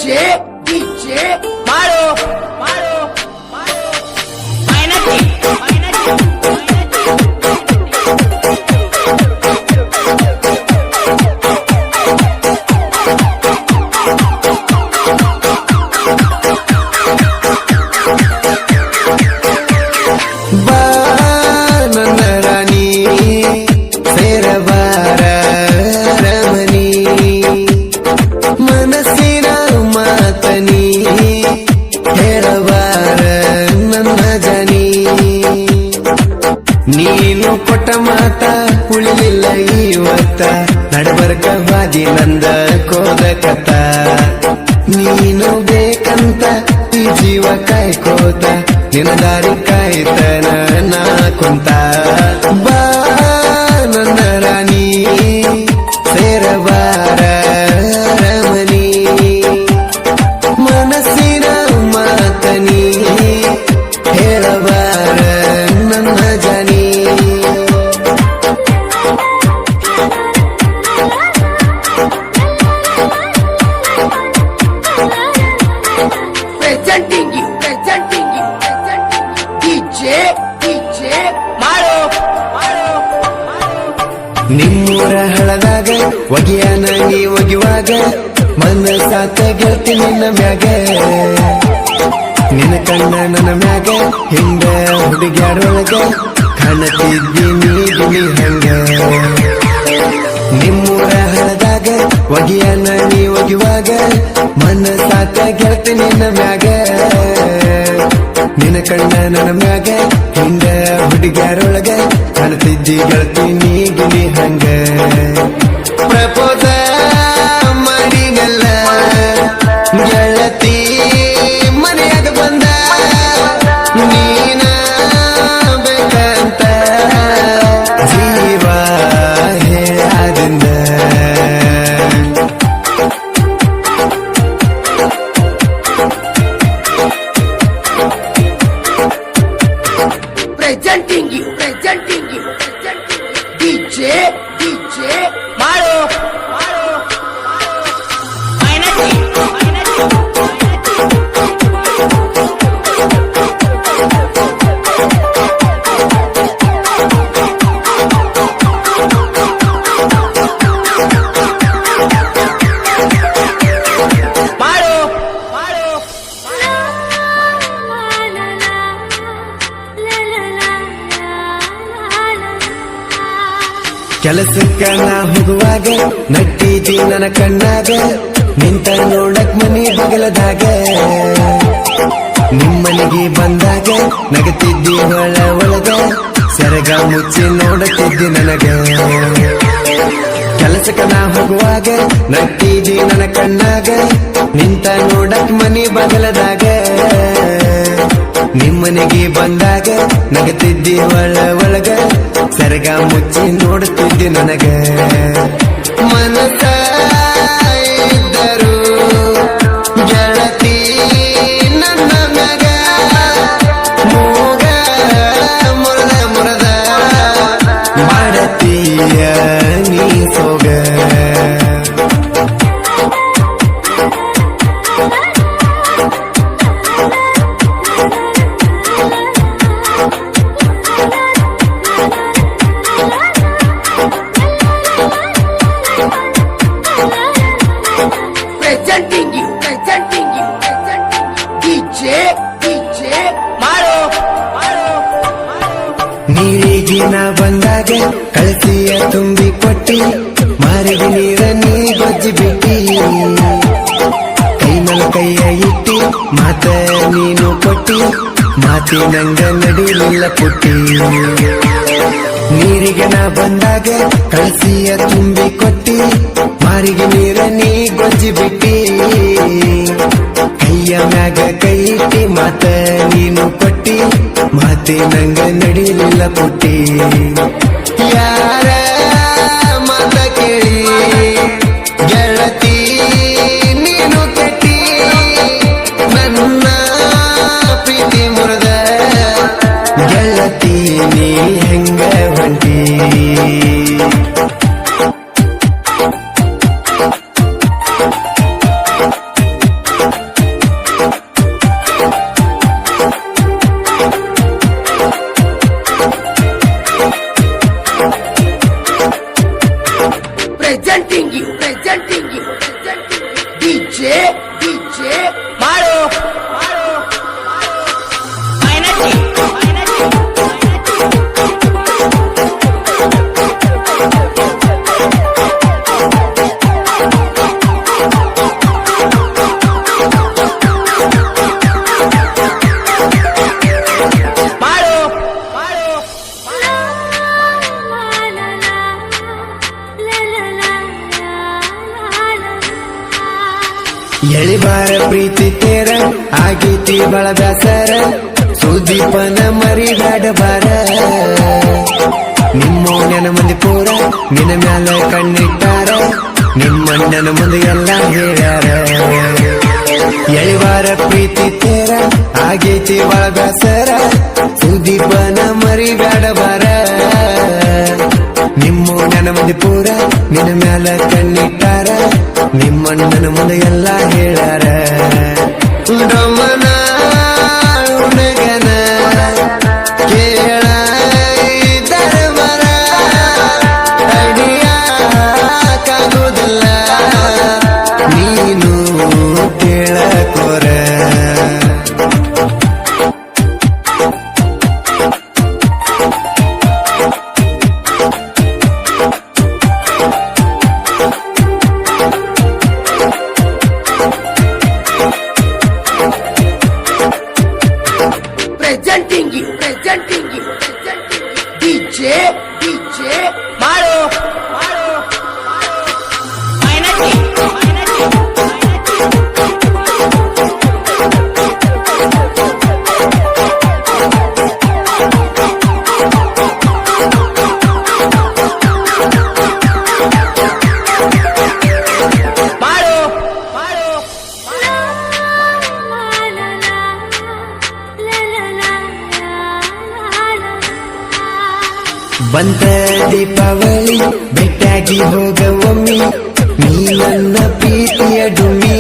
DJ Mario ನೀನು ಕೊಟ್ಟ ಮಾತ ಉಳಿಲಿಲ್ಲ ಇವತ್ತ ನಡಬರ್ಕ ಬಾದಿ ನಂದ ಕೋದ ಕಥ ನೀನು ಬೇಕಂತ ಈ ಜೀವ ಕಾಯ್ಕೋತ ನಿನ್ನ ದಾರಿ ಕಾಯ್ತನ ನಾ ಕುಂತ ಬಾ ನನ್ನ ರಾಣಿ ಸೇರಬಾರ ರಮಣಿ ಮನಸ್ಸಿನ ಮಾತನಿ ಹೇಳಬಾರ ನನ್ನ ಜನಿ presenting you DJ Mario ನಿಮ್ಮೂರ ಹಳದಾಗ ಒಗಿಯಾನ ನೀ ಒಗಿವಾಗ ಮನಸಾತ ಗೆಲ್ತಿ ನಿನ್ನ ಮ್ಯಾಗ ನಿನ್ನ ಕಣ್ಣ ನನ್ನ ಮ್ಯಾಗ ಹಿಂಗ ಹುಡುಗ್ಯಾರೊಳಗ ಕಾಣತಿದ್ದಿ ನೀ ಹಂಗ ನಿಮ್ಮೂರ ಹಳದಾಗ ಒಗಿಯಾನ ನೀ ಒಗಿವಾಗ ಮನಸಾತ ಗೆಲ್ತಿ ನಿನ್ನ ಮ್ಯಾಗ ನಿನ್ನ ಕಣ್ಣ ನನ್ನ ಮ್ಯಾಗ ಹಿಂಗ ಹುಡುಗ್ಯಾರೊಳಗ ಕಾಣ್ತಿದ್ದಿ ಗೆಳತಿ ನೀ ಹಂಗ ಪ್ರಪೋಸ ಮಾಡಿನಲ್ಲ ಗೆಳತಿ ಮನೆಯಾಗ ಬಂದ ನೀನ ಬೇಕಂತ ಜೀವ ಹೇಳದಿಂದ presenting you DJ Mario ಕೆಲಸಕ್ಕ ನಾ ಹೋಗುವಾಗ ನಟ್ಟಿದಿ ನನ್ನ ಕಣ್ಣಾಗ ನಿಂತ ನೋಡಕ್ ಮನಿ ಬಗಲದಾಗ ನಿಮ್ಮನಿಗೆ ಬಂದಾಗ ನಗತಿದ್ದಿ ಒಳಗ ಸೆರಗ ಮುಚ್ಚಿ ನೋಡುತ್ತಿದ್ದಿ ನನಗ ಕೆಲಸಕ್ಕ ನಾ ಹೋಗುವಾಗ ನಟ್ಟಿದಿ ನನ್ನ ಕಣ್ಣಾಗ ನಿಂತ ನೋಡಕ್ ಮನಿ ಬಗಲದಾಗ ನಿಮ್ಮನೆಗೆ ಬಂದಾಗ ನಗತಿದ್ದಿ ಒಳಗ ಸೆರಗ ಮುಚ್ಚಿ ನೋಡುತ್ತಿದ್ದಿ ನನಗ ಮನಸ ಇದ್ದರು ಗೆಳತಿ ನನ್ನ ಮ್ಯಾಗ ಮೂಗ ಮುರದ ಮಾಡತೀಯ ನೀ ಸೋಗ presenting you DJ Mario ನೀರಿಗಿನ ಬಂದಾಗ ಕಳಸಿಯ ತುಂಬಿ ಕೊಟ್ಟಿ ಮಾರಿಗೆ ನೀರ ನೀ ಗೊಜ್ಜಿ ಬಿಟ್ಟಿ ಕೈ ಮೇಲೆ ಕೈಯ ಇಟ್ಟಿ ಮಾತ ನೀನು ಕೊಟ್ಟಿ ಮಾತಿ ನಂಗ ನಡಿಲಿಲ್ಲ ಪುಟ್ಟಿ ನೀರಿಗೆ ನಾ ಬಂದಾಗ ಕಳಸಿಯ ತುಂಬಿ ಕೊಟ್ಟಿ ಮಾರಿಗೆ ನೀರ ನೀ ಗೊಜ್ಜಿ ಬಿಟ್ಟಿ ಕೈಯ ಮ್ಯಾಗ ಕೈ ಇಟ್ಟಿ ಮಾತ ನೀನು ಕೊಟ್ಟಿ ಮಾತೆ ನಂಗ ನಡಿಲಿಲ್ಲ ಪುಟ್ಟಿ ಯಾರ ಮಾತ ಕೇಳಿ ಗೆಳತಿ ನೀನು ಕೆಟ್ಟಿ ನನ್ನ ಪ್ರೀತಿ ಮುರದ ಗೆಳತಿ ನೀ ಹೆಂಗ ಹೊಂಟಿ ಎಳಿಬಾರ ಪ್ರೀತಿ ತೇರ ಆಗೈತಿ ಬಳ ಬ್ಯಾಸರ ಸುದೀಪನ ಮರಿದಾಡಬಾರ ನಿಮ್ಮೋಣ್ಯನ ಮಂದಿ ಪೂರ ನಿನ್ನ ಮ್ಯಾಲ ಕಣ್ಣಿಟ್ಟಾರ ನಿಮ್ಮಣ್ಣನ ಮುಂದೆ ಎಲ್ಲ ಹೇಳ್ಯಾರ ಎಳಿಬಾರ ಪ್ರೀತಿ ತೇರ ಆಗೈತಿ ಬಳ ಬ್ಯಾಸರ ಸುದೀಪನ ಮರಿದಾಡಬಾರ ನಿಮ್ಮೋಣ್ಯನ ಮಂದಿ ಪೂರ ನಿನ್ನ ಮ್ಯಾಲ ಕಣ್ಣಿಟ್ಟಾರ ನಿಮ್ಮಣ್ಣನ ಮುಂದೆ ಎಲ್ಲ ಹೇಳ್ಯಾರ ರಮಣ ಹುಡುಗನ ಕೇಳ ಧರ್ಮರ ಅಡಿಯಾಕಾಗುವುದಿಲ್ಲ ನೀನು ಕೇಳಕೋರ Presenting you, DJ Maru. ಬಂತ ದೀಪಾವಳಿ ಬೆಟ್ಟಾಗಿ ಹೋಗ ಒಮ್ಮಿ ನೀ ನನ್ನ ಪ್ರೀತಿಯ ಡುಮ್ಮಿ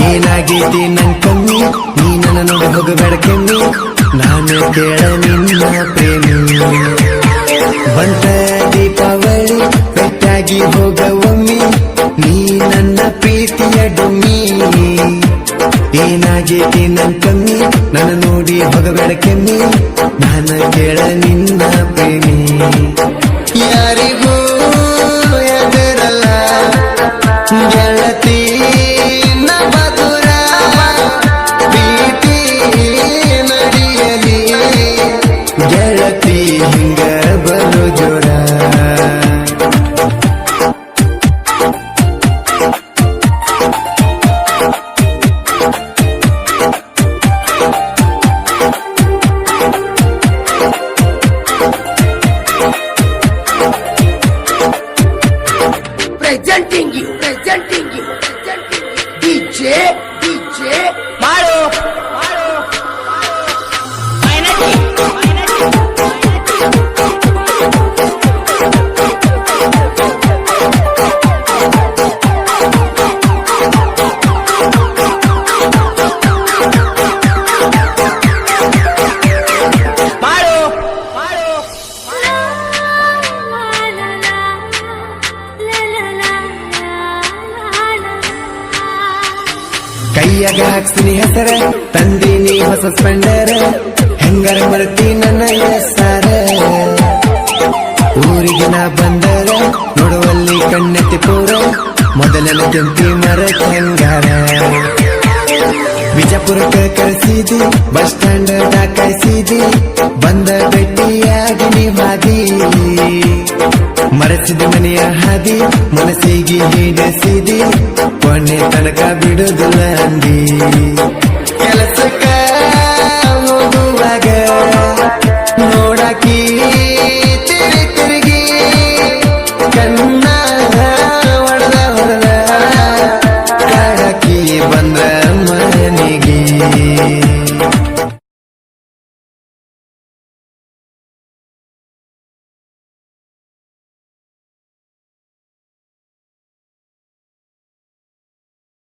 ಏನಾಗೈತಿ ನನ್ ಕಮ್ಮಿ ನೀ ನನ್ನ ನೋಡಿ ಹೋಗಬೇಡ ಕೆಮ್ಮಿ ನಾನು ಕೇಳ ನಿನ್ನ ಪ್ರೇಮಿ ಬಂತ ದೀಪಾವಳಿ ಬೆಟ್ಟಾಗಿ ಹೋಗ ಒಮ್ಮಿ ನೀ ನನ್ನ ಪ್ರೀತಿಯ ಡುಮ್ಮಿ ಏನಾಗೈತಿ ನನ್ ಕಮ್ಮಿ ನನ್ನ ನೋಡಿ ಹೋಗಬೇಡ ಕೆಮ್ಮಿ ನಾನು ಕೇಳ ನಿನ್ನ ಪ್ರೇಮಿ ಯಾರಿಗೂ ಎದುರಲ್ಲ ಗೆಳತಿ ನಬದುರ ಪ್ರೀತಿ ನಡಿಯಲಿ ಗೆಳತಿ ಹಿಂಗ ಬಲು ಜೋರ Presenting you, DJ Maru. ಕೈಯಾಗ ಹಾಕ್ಸ್ತೀನಿ ಹೆಸರ ತಂದೀನಿ ಹೊಸ ಸ್ಪೆಂಡರ್ ಹೆಂಗಾರ ಮರ್ತಿ ನನ್ನ ಹೆಸರ ಊರಿಗೆ ನಾ ಬಂದರ ನೋಡುವಲ್ಲಿ ಕಣ್ಣೆತ್ತಿ ಪೂರ ಮೊದಲನ ಕೆಂಪಿ ಮರ ಹೆಂಗಾರ ಬಿಜಾಪುರಕ್ಕೆ ಕರೆಸಿದಿ ಬಸ್ ಸ್ಟ್ಯಾಂಡ್ ಕಾಯಿಸಿದಿ ಬಂದ ಭೇಟಿಯಾಗಿ ನೀವಾದಿ ಮರೆಸಿದ ಮನೆಯ ಹಾದಿ ಮನಸ್ಸಿಗೆ ಹಿಡಿಸಿದಿ ಕೊನೆ ತನಕ ಬಿಡುದಿಲ್ಲ ಅಂದಿ ಕೆಲಸ